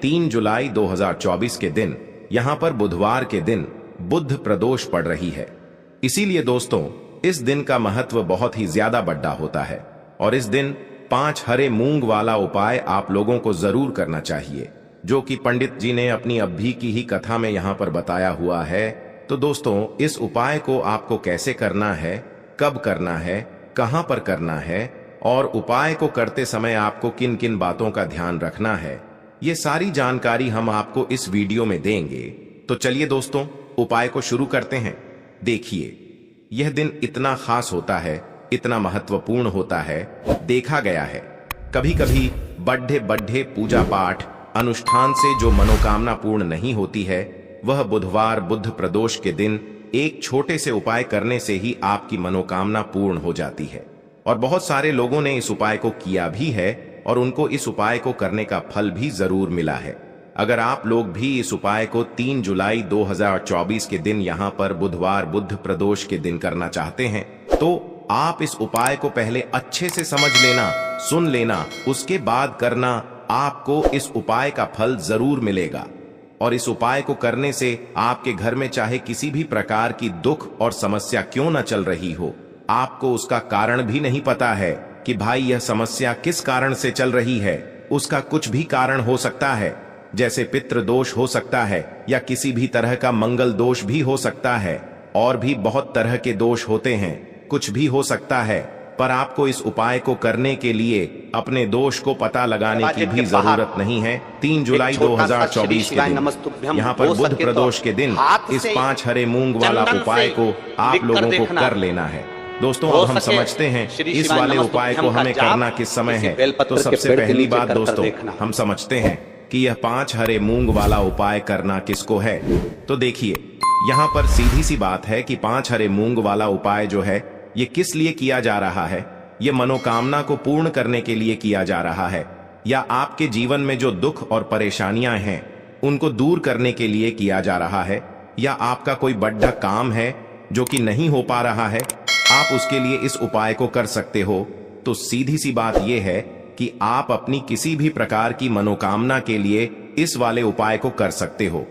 3 जुलाई 2024 के दिन यहाँ पर बुधवार के दिन बुध प्रदोष पड़ रही है। इसीलिए दोस्तों इस दिन का महत्व बहुत ही ज्यादा बड़ा होता है और इस दिन 5 हरे मूंग वाला उपाय आप लोगों को जरूर करना चाहिए, जो कि पंडित जी ने अपनी अभी की ही कथा में यहाँ पर बताया हुआ है। तो दोस्तों इस उपाय को आपको कैसे करना है, कब करना है, कहां पर करना है और उपाय को करते समय आपको किन किन बातों का ध्यान रखना है, ये सारी जानकारी हम आपको इस वीडियो में देंगे। तो चलिए दोस्तों उपाय को शुरू करते हैं। देखिए यह दिन इतना खास होता है, इतना महत्वपूर्ण होता है, देखा गया है कभी कभी बड़े बड़े पूजा पाठ अनुष्ठान से जो मनोकामना पूर्ण नहीं होती है, वह बुधवार बुध प्रदोष के दिन एक छोटे से उपाय करने से ही आपकी मनोकामना पूर्ण हो जाती है। और बहुत सारे लोगों ने इस उपाय को किया भी है और उनको इस उपाय को करने का फल भी जरूर मिला है। अगर आप लोग भी इस उपाय को 3 जुलाई 2024 के दिन यहाँ पर बुधवार बुध प्रदोष के दिन करना चाहते हैं, तो आप इस उपाय को पहले अच्छे से समझ लेना, सुन लेना, उसके बाद करना। आपको इस उपाय का फल जरूर मिलेगा और इस उपाय को करने से आपके घर में चाहे किसी भी प्रकार की दुख और समस्या क्यों न चल रही हो, आपको उसका कारण भी नहीं पता है कि भाई यह समस्या किस कारण से चल रही है। उसका कुछ भी कारण हो सकता है, जैसे पितृ दोष हो सकता है या किसी भी तरह का मंगल दोष भी हो सकता है, और भी बहुत तरह के दोष होते हैं, कुछ भी हो सकता है। पर आपको इस उपाय को करने के लिए अपने दोष को पता लगाने की भी जरूरत नहीं है। 3 जुलाई 2024 के दिन यहाँ पर बुध प्रदोष के दिन इस 5 हरे मूंग वाला उपाय को आप लोगों को कर लेना है। दोस्तों अब हम समझते हैं इस वाले उपाय को हमें करना किस समय है। तो सबसे पहली बात दोस्तों हम समझते हैं कि यह 5 हरे मूंग वाला उपाय करना किसको है। तो देखिए यहाँ पर सीधी सी बात है कि 5 हरे मूंग वाला उपाय जो है ये किस लिए किया जा रहा है। ये मनोकामना को पूर्ण करने के लिए किया जा रहा है, या आपके जीवन में जो दुख और परेशानियां हैं उनको दूर करने के लिए किया जा रहा है, या आपका कोई बड़ा काम है जो कि नहीं हो पा रहा है, आप उसके लिए इस उपाय को कर सकते हो। तो सीधी सी बात यह है कि आप अपनी किसी भी प्रकार की मनोकामना के लिए इस वाले उपाय को कर सकते हो।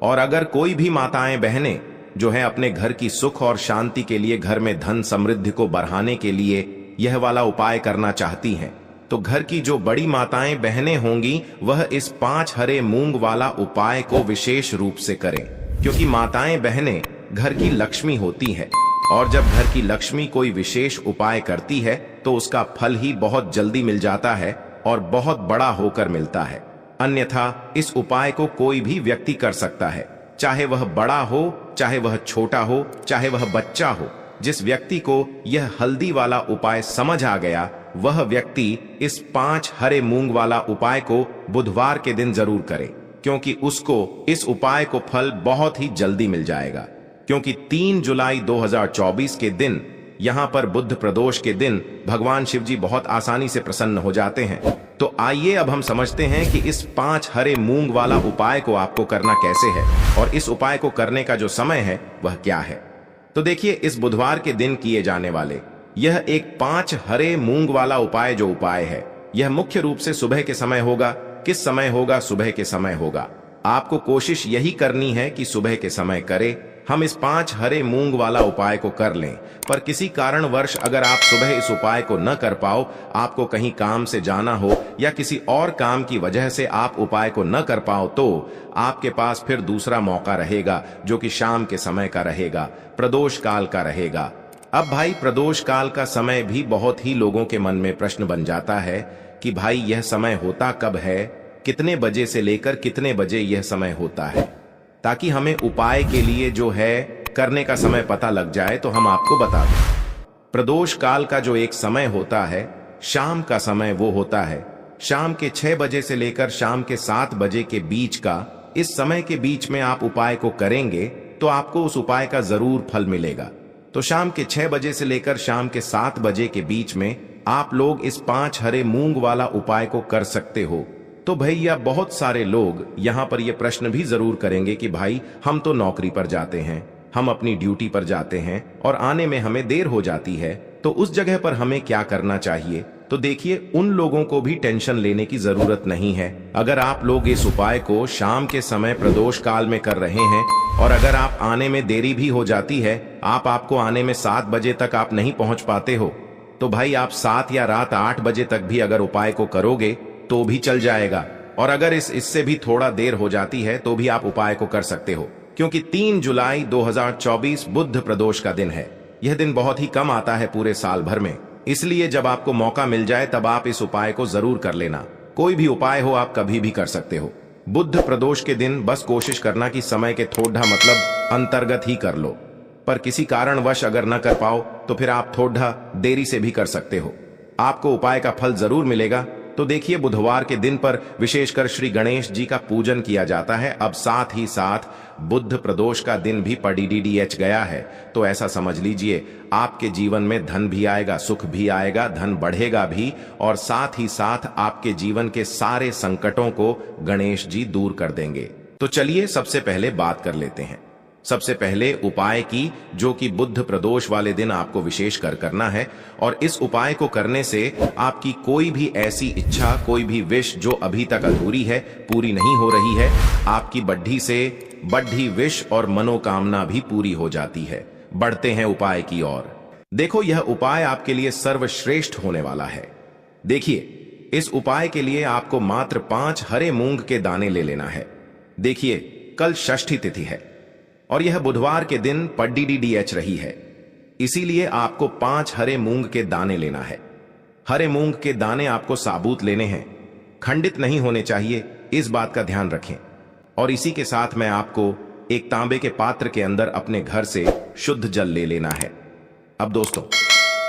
और अगर कोई भी माताएं बहनें जो है अपने घर की सुख और शांति के लिए, घर में धन समृद्धि को बढ़ाने के लिए यह वाला उपाय करना चाहती हैं, तो घर की जो बड़ी माताएं बहनें होंगी वह इस 5 हरे मूंग वाला उपाय को विशेष रूप से करें, क्योंकि माताएं बहनें घर की लक्ष्मी होती है और जब घर की लक्ष्मी कोई विशेष उपाय करती है तो उसका फल ही बहुत जल्दी मिल जाता है और बहुत बड़ा होकर मिलता है। अन्यथा इस उपाय को कोई भी व्यक्ति कर सकता है, चाहे वह बड़ा हो, चाहे वह छोटा हो, चाहे वह बच्चा हो। जिस व्यक्ति को यह हल्दी वाला उपाय समझ आ गया वह व्यक्ति इस 5 हरे मूंग वाला उपाय को बुधवार के दिन जरूर करे, क्योंकि उसको इस उपाय को फल बहुत ही जल्दी मिल जाएगा। क्योंकि 3 जुलाई 2024 के दिन यहाँ पर बुध प्रदोष के दिन भगवान शिव जी बहुत आसानी से प्रसन्न हो जाते हैं। तो आइए अब हम समझते हैं कि इस 5 हरे मूंग वाला उपाय को आपको करना कैसे है और इस उपाय को करने का जो समय है वह क्या है। तो देखिए इस बुधवार के दिन किए जाने वाले यह एक 5 हरे मूंग वाला उपाय जो उपाय है यह मुख्य रूप से सुबह के समय होगा। किस समय होगा? सुबह के समय होगा। आपको कोशिश यही करनी है कि सुबह के समय करें। हम इस 5 हरे मूंग वाला उपाय को कर लें, पर किसी कारणवश अगर आप सुबह इस उपाय को न कर पाओ, आपको कहीं काम से जाना हो या किसी और काम की वजह से आप उपाय को न कर पाओ, तो आपके पास फिर दूसरा मौका रहेगा जो कि शाम के समय का रहेगा, प्रदोष काल का रहेगा। अब भाई प्रदोष काल का समय भी बहुत ही लोगों के मन में प्रश्न बन जाता है कि भाई यह समय होता कब है, कितने बजे से लेकर कितने बजे यह समय होता है, ताकि हमें उपाय के लिए जो है करने का समय पता लग जाए तो हम आपको बता दें। प्रदोष काल का जो एक समय होता है, शाम का समय, वो होता है शाम के 6 बजे से लेकर शाम के 7 बजे के बीच का। इस समय के बीच में आप उपाय को करेंगे तो आपको उस उपाय का जरूर फल मिलेगा। तो शाम के 6 बजे से लेकर शाम के 7 बजे के बीच में आप लोग इस 5 हरे मूंग वाला उपाय को कर सकते हो। तो भैया बहुत सारे लोग यहाँ पर ये प्रश्न भी जरूर करेंगे कि भाई हम तो नौकरी पर जाते हैं, हम अपनी ड्यूटी पर जाते हैं और आने में हमें देर हो जाती है, तो उस जगह पर हमें क्या करना चाहिए, तो देखिए उन लोगों को भी टेंशन लेने की जरूरत नहीं है। अगर आप लोग इस उपाय को शाम के समय प्रदोष काल में कर रहे हैं और अगर आप आने में देरी भी हो जाती है, आपको आने में 7 बजे तक आप नहीं पहुंच पाते हो, तो भाई आप 7 या रात 8 बजे तक भी अगर उपाय को करोगे तो भी चल जाएगा। और अगर इससे भी थोड़ा देर हो जाती है तो भी आप उपाय को कर सकते हो, क्योंकि 3 जुलाई 2024 बुध प्रदोष का दिन है। यह दिन बहुत ही कम आता है पूरे साल भर में, इसलिए जब आपको मौका मिल जाए तब आप इस उपाय को जरूर कर लेना। कोई भी उपाय हो आप कभी भी कर सकते हो। बुध प्रदोष के दिन बस कोशिश करना कि समय के थोड़ा मतलब अंतर्गत ही कर लो, पर किसी कारणवश अगर न कर पाओ तो फिर आप थोड़ा देरी से भी कर सकते हो। आपको उपाय का फल जरूर मिलेगा। तो देखिए बुधवार के दिन पर विशेषकर श्री गणेश जी का पूजन किया जाता है। अब साथ ही साथ बुध प्रदोष का दिन भी पड़ीडीडीएच गया है, तो ऐसा समझ लीजिए आपके जीवन में धन भी आएगा, सुख भी आएगा, धन बढ़ेगा भी, और साथ ही साथ आपके जीवन के सारे संकटों को गणेश जी दूर कर देंगे। तो चलिए सबसे पहले बात कर लेते हैं। सबसे पहले उपाय की, जो कि बुध प्रदोष वाले दिन आपको विशेष करना है, और इस उपाय को करने से आपकी कोई भी ऐसी इच्छा, कोई भी विश जो अभी तक अधूरी है, पूरी नहीं हो रही है, आपकी बढ़ी से बढ़ी विश और मनोकामना भी पूरी हो जाती है। बढ़ते हैं उपाय की ओर। देखो यह उपाय आपके लिए सर्वश्रेष्ठ होने वाला है। देखिए इस उपाय के लिए आपको मात्र 5 हरे मूंग के दाने ले लेना है। देखिए कल षष्ठी तिथि है और यह बुधवार के दिन पड़ीडीडीएच रही है, इसीलिए आपको 5 हरे मूंग के दाने लेना है। हरे मूंग के दाने आपको साबुत लेने हैं, खंडित नहीं होने चाहिए, इस बात का ध्यान रखें। और इसी के साथ मैं आपको एक तांबे के पात्र के अंदर अपने घर से शुद्ध जल ले लेना है। अब दोस्तों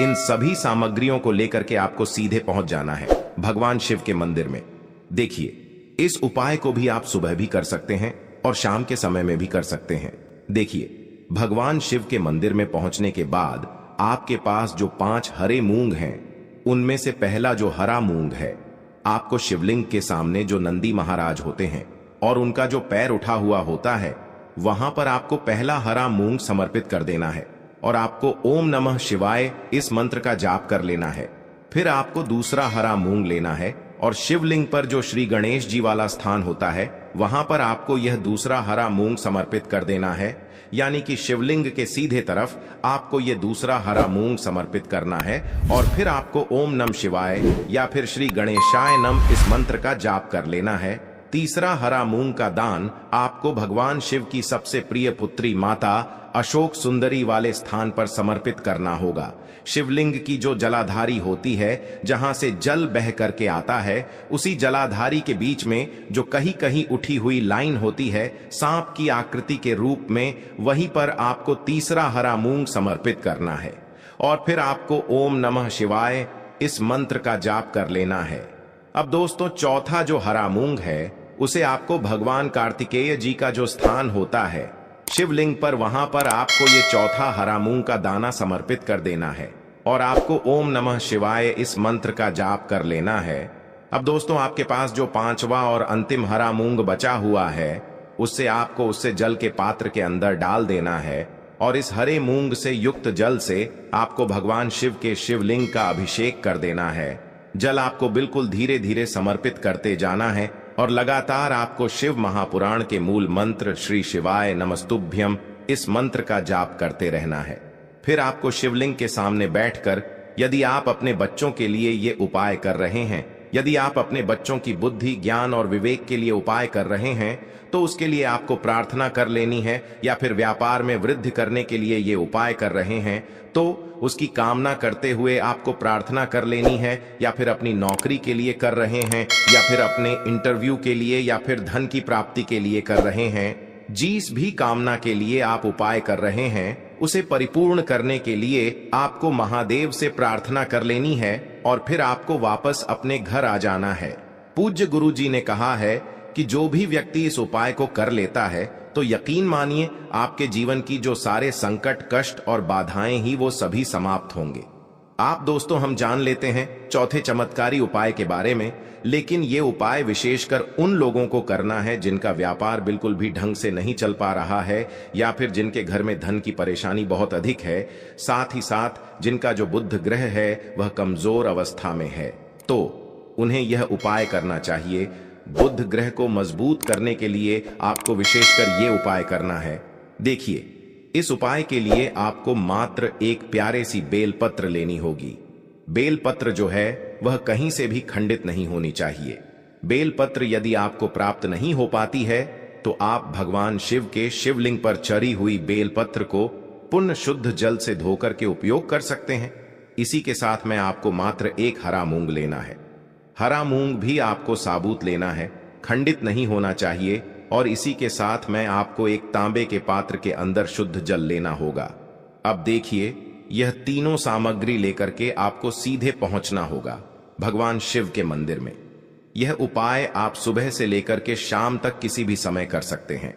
इन सभी सामग्रियों को लेकर के आपको सीधे पहुंच जाना है भगवान शिव के मंदिर में। देखिए इस उपाय को भी आप सुबह भी कर सकते हैं और शाम के समय में भी कर सकते हैं। देखिए भगवान शिव के मंदिर में पहुंचने के बाद आपके पास जो 5 हरे मूंग हैं, उनमें से पहला जो हरा मूंग है, आपको शिवलिंग के सामने जो नंदी महाराज होते हैं और उनका जो पैर उठा हुआ होता है, वहां पर आपको पहला हरा मूंग समर्पित कर देना है और आपको ओम नमः शिवाय इस मंत्र का जाप कर लेना है। फिर आपको दूसरा हरा मूंग लेना है और शिवलिंग पर जो श्री गणेश जी वाला स्थान होता है, वहां पर आपको यह दूसरा हरा मूंग समर्पित कर देना है। यानी कि शिवलिंग के सीधे तरफ आपको यह दूसरा हरा मूंग समर्पित करना है और फिर आपको ओम नमः शिवाय या फिर श्री गणेशाय नमः इस मंत्र का जाप कर लेना है। तीसरा हरा मूंग का दान आपको भगवान शिव की सबसे प्रिय पुत्री माता अशोक सुंदरी वाले स्थान पर समर्पित करना होगा। शिवलिंग की जो जलाधारी होती है, जहां से जल बह करके आता है, उसी जलाधारी के बीच में जो कहीं कहीं उठी हुई लाइन होती है सांप की आकृति के रूप में, वहीं पर आपको तीसरा हरा मूंग समर्पित करना है और फिर आपको ओम नमः शिवाय इस मंत्र का जाप कर लेना है। अब दोस्तों चौथा जो हरा मूंग है, उसे आपको भगवान कार्तिकेय जी का जो स्थान होता है शिवलिंग पर, वहां पर आपको ये चौथा हरा मूंग का दाना समर्पित कर देना है और आपको ओम नमः शिवाय इस मंत्र का जाप कर लेना है। अब दोस्तों आपके पास जो 5वां और अंतिम हरा मूंग बचा हुआ है, उससे जल के पात्र के अंदर डाल देना है और इस हरे मूंग से युक्त जल से आपको भगवान शिव के शिवलिंग का अभिषेक कर देना है। जल आपको बिल्कुल धीरे धीरे समर्पित करते जाना है और लगातार आपको शिव महापुराण के मूल मंत्र श्री शिवाय नमस्तुभ्यम इस मंत्र का जाप करते रहना है। फिर आपको शिवलिंग के सामने बैठकर, यदि आप अपने बच्चों के लिए ये उपाय कर रहे हैं, यदि आप अपने बच्चों की बुद्धि, ज्ञान और विवेक के लिए उपाय कर रहे हैं, तो उसके लिए आपको प्रार्थना कर लेनी है, या फिर व्यापार में वृद्धि करने के लिए ये उपाय कर रहे हैं तो उसकी कामना करते हुए आपको प्रार्थना कर लेनी है, या फिर अपनी नौकरी के लिए कर रहे हैं, या फिर अपने इंटरव्यू के लिए, या फिर धन की प्राप्ति के लिए कर रहे हैं। जिस भी कामना के लिए आप उपाय कर रहे हैं, उसे परिपूर्ण करने के लिए आपको महादेव से प्रार्थना कर लेनी है और फिर आपको वापस अपने घर आ जाना है। पूज्य गुरु जी ने कहा है कि जो भी व्यक्ति इस उपाय को कर लेता है, तो यकीन मानिए आपके जीवन की जो सारे संकट, कष्ट और बाधाएं ही वो सभी समाप्त होंगे। आप दोस्तों हम जान लेते हैं चौथे चमत्कारी उपाय के बारे में, लेकिन ये उपाय विशेषकर उन लोगों को करना है जिनका व्यापार बिल्कुल भी ढंग से नहीं चल पा रहा है, या फिर जिनके घर में धन की परेशानी बहुत अधिक है, साथ ही साथ जिनका जो बुध ग्रह है वह कमजोर अवस्था में है। तो उन्हें यह उपाय करना चाहिए। बुध ग्रह को मजबूत करने के लिए आपको विशेषकर ये उपाय करना है। देखिए, इस उपाय के लिए आपको मात्र एक प्यारे सी बेलपत्र लेनी होगी। बेलपत्र जो है वह कहीं से भी खंडित नहीं होनी चाहिए। बेलपत्र यदि आपको प्राप्त नहीं हो पाती है तो आप भगवान शिव के शिवलिंग पर चढ़ी हुई बेलपत्र को पुण्य शुद्ध जल से धोकर के उपयोग कर सकते हैं। इसी के साथ में आपको मात्र एक हरा मूंग लेना है। हरा मूंग भी आपको साबुत लेना है, खंडित नहीं होना चाहिए। और इसी के साथ में आपको एक तांबे के पात्र के अंदर शुद्ध जल लेना होगा। अब देखिए, यह तीनों सामग्री लेकर के आपको सीधे पहुंचना होगा भगवान शिव के मंदिर में। यह उपाय आप सुबह से लेकर के शाम तक किसी भी समय कर सकते हैं।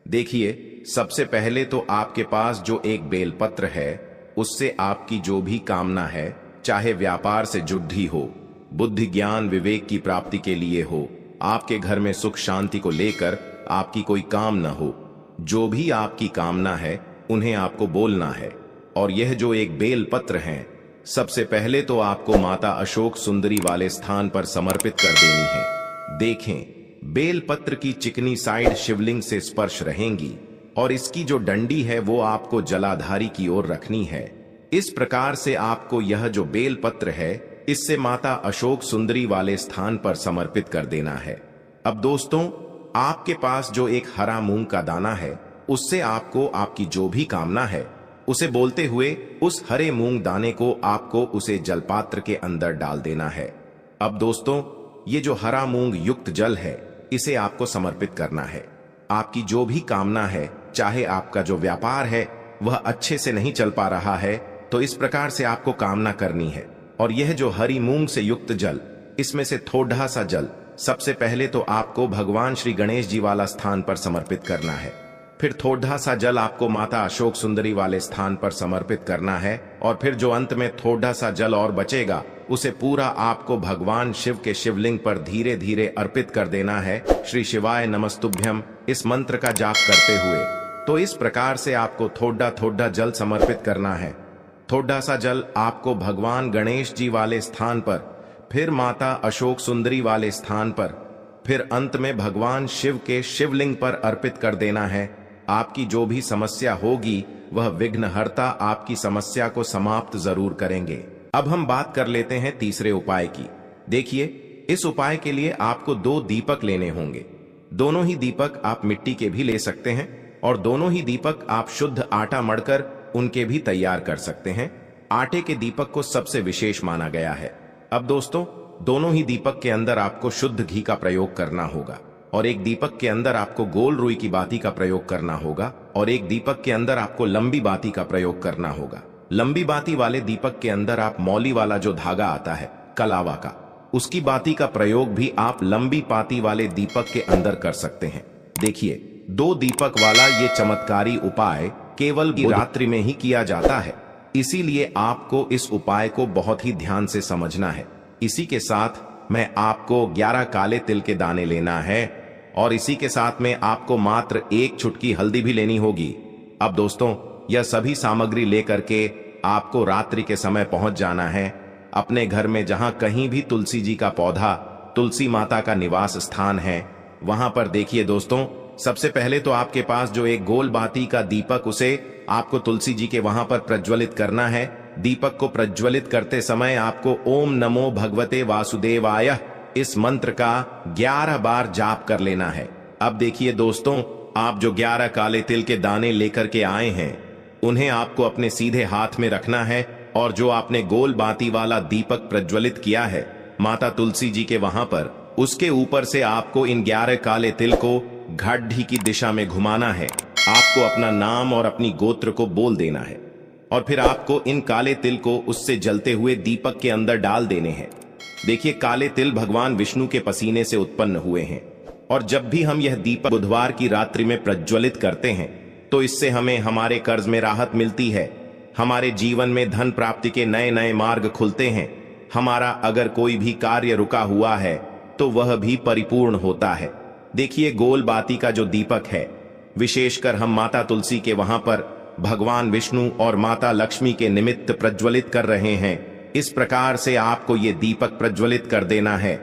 देखिए, सबसे पहले तो आपके पास जो एक बेलपत्र है उससे आपकी जो भी कामना है, चाहे व्यापार से जुड़ी हो, बुद्धि ज्ञान विवेक की प्राप्ति के लिए हो, आपके घर में सुख शांति को लेकर आपकी कोई काम न हो, जो भी आपकी कामना है उन्हें आपको बोलना है। और यह जो एक बेल पत्र है, सबसे पहले तो आपको माता अशोक सुंदरी वाले स्थान पर समर्पित कर देनी है। देखें, बेल पत्र की चिकनी साइड शिवलिंग से स्पर्श रहेंगी और इसकी जो डंडी है वो आपको जलाधारी की ओर रखनी है। इस प्रकार से आपको यह जो बेल पत्र है इससे माता अशोक सुंदरी वाले स्थान पर समर्पित कर देना है। अब दोस्तों, आपके पास जो एक हरा मूंग का दाना है उससे आपको आपकी जो भी कामना है उसे बोलते हुए उस हरे मूंग दाने को आपको उसे जलपात्र के अंदर डाल देना है। अब दोस्तों, ये जो हरा मूंग युक्त जल है इसे आपको समर्पित करना है। आपकी जो भी कामना है, चाहे आपका जो व्यापार है वह अच्छे से नहीं चल पा रहा है, तो इस प्रकार से आपको कामना करनी है। और यह जो हरी मूंग से युक्त जल, इसमें से थोड़ा सा जल सबसे पहले तो आपको भगवान श्री गणेश जी वाला स्थान पर समर्पित करना है। फिर थोड़ा सा जल आपको माता अशोक सुंदरी वाले स्थान पर समर्पित करना है। और फिर जो अंत में थोड़ा सा जल और बचेगा उसे पूरा आपको भगवान शिव के शिवलिंग पर धीरे धीरे अर्पित कर देना है। श्री शिवाय नमस्तुभ्यम इस मंत्र का जाप करते हुए। तो इस प्रकार से आपको थोड़ा थोड़ा जल समर्पित करना है। थोड़ा सा जल आपको भगवान गणेश जी वाले स्थान पर, फिर माता अशोक सुंदरी वाले स्थान पर, फिर अंत में भगवान शिव के शिवलिंग पर अर्पित कर देना है। आपकी जो भी समस्या होगी वह विघ्नहर्ता आपकी समस्या को समाप्त जरूर करेंगे। अब हम बात कर लेते हैं तीसरे उपाय की। देखिए, इस उपाय के लिए आपको 2 दीपक लेने होंगे। दोनों ही दीपक आप मिट्टी के भी ले सकते हैं और दोनों ही दीपक आप शुद्ध आटा मढ़कर उनके भी तैयार कर सकते हैं। आटे के दीपक को सबसे विशेष माना गया है। अब दोस्तों, दोनों ही दीपक के अंदर आपको शुद्ध घी का प्रयोग करना होगा और एक दीपक के अंदर आपको गोल रुई की बाती का प्रयोग करना होगा और एक दीपक के अंदर आपको लंबी बाती का प्रयोग करना होगा। लंबी बाती वाले दीपक के अंदर आप मौली वाला जो धागा आता है कलावा का, उसकी बाती का प्रयोग भी आप लंबी बाती वाले दीपक के अंदर कर सकते हैं। देखिए, 2 दीपक वाला ये चमत्कारी उपाय केवल रात्रि में ही किया जाता है, इसीलिए आपको इस उपाय को बहुत ही ध्यान से समझना है। इसी के साथ में आपको 11 काले तिल के दाने लेना है और इसी के साथ में आपको मात्र 1 चुटकी हल्दी भी लेनी होगी। अब दोस्तों, यह सभी सामग्री लेकर के आपको रात्रि के समय पहुंच जाना है अपने घर में, जहां कहीं भी तुलसी जी का पौधा, तुलसी माता का निवास स्थान है, वहां पर। देखिए दोस्तों, सबसे पहले तो आपके पास जो एक गोल बाती का दीपक, उसे आपको तुलसी जी के वहां पर प्रज्वलित करना है। दीपक को प्रज्वलित करते समय आपको ओम नमो भगवते वासुदेवाय इस मंत्र का 11 बार जाप कर लेना है। अब देखिए दोस्तों, आप जो 11 काले तिल के दाने लेकर के आए हैं उन्हें आपको अपने सीधे हाथ में रखना है और जो आपने गोल बाती वाला दीपक प्रज्वलित किया है माता तुलसी जी के वहां पर, उसके ऊपर से आपको इन 11 काले तिल को घाटी की दिशा में घुमाना है। आपको अपना नाम और अपनी गोत्र को बोल देना है और फिर आपको इन काले तिल को उससे जलते हुए दीपक के अंदर डाल देने हैं। देखिए, काले तिल भगवान विष्णु के पसीने से उत्पन्न हुए हैं और जब भी हम यह दीपक बुधवार की रात्रि में प्रज्वलित करते हैं तो इससे हमें हमारे कर्ज में राहत मिलती है, हमारे जीवन में धन प्राप्ति के नए नए मार्ग खुलते हैं। हमारा अगर कोई भी कार्य रुका हुआ है तो वह भी परिपूर्ण होता है। देखिए, गोल बाती का जो दीपक है, विशेषकर हम माता तुलसी के वहां पर भगवान विष्णु और माता लक्ष्मी के निमित्त प्रज्वलित कर रहे हैं। इस प्रकार से आपको ये दीपक प्रज्वलित कर देना है।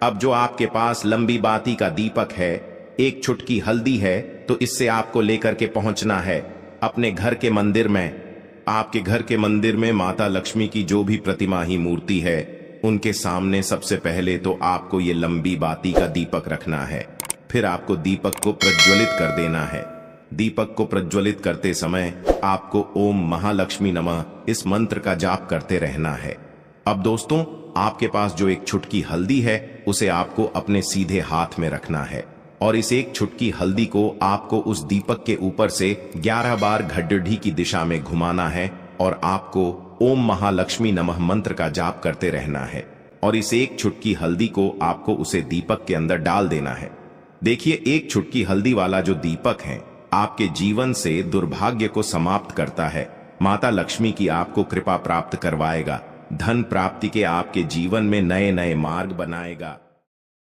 अब जो आपके पास लंबी बाती का दीपक है, एक चुटकी हल्दी है, तो इससे आपको लेकर के पहुंचना है अपने घर के मंदिर में। आपके घर के मंदिर में माता लक्ष्मी की जो भी प्रतिमा ही मूर्ति है, उनके सामने सबसे पहले तो आपको ये लंबी बाती का दीपक रखना है। फिर आपको दीपक को प्रज्वलित कर देना है। दीपक को प्रज्वलित करते समय आपको ओम महालक्ष्मी नमः इस मंत्र का जाप करते रहना है। अब दोस्तों, आपके पास जो एक चुटकी हल्दी है, उसे आपको अपने सीधे हाथ में रखना है और इस एक चुटकी हल्दी को आपको उस दीपक के ऊपर से 11 बार घड्डी की दिशा में घुमाना है और आपको ओम महालक्ष्मी नमः मंत्र का जाप करते रहना है और इस एक चुटकी हल्दी को आपको उसे दीपक के अंदर डाल देना है। देखिए, एक चुटकी हल्दी वाला जो दीपक है, आपके जीवन से दुर्भाग्य को समाप्त करता है। माता लक्ष्मी की आपको कृपा प्राप्त करवाएगा। धन प्राप्ति के आपके जीवन में नए नए मार्ग बनाएगा।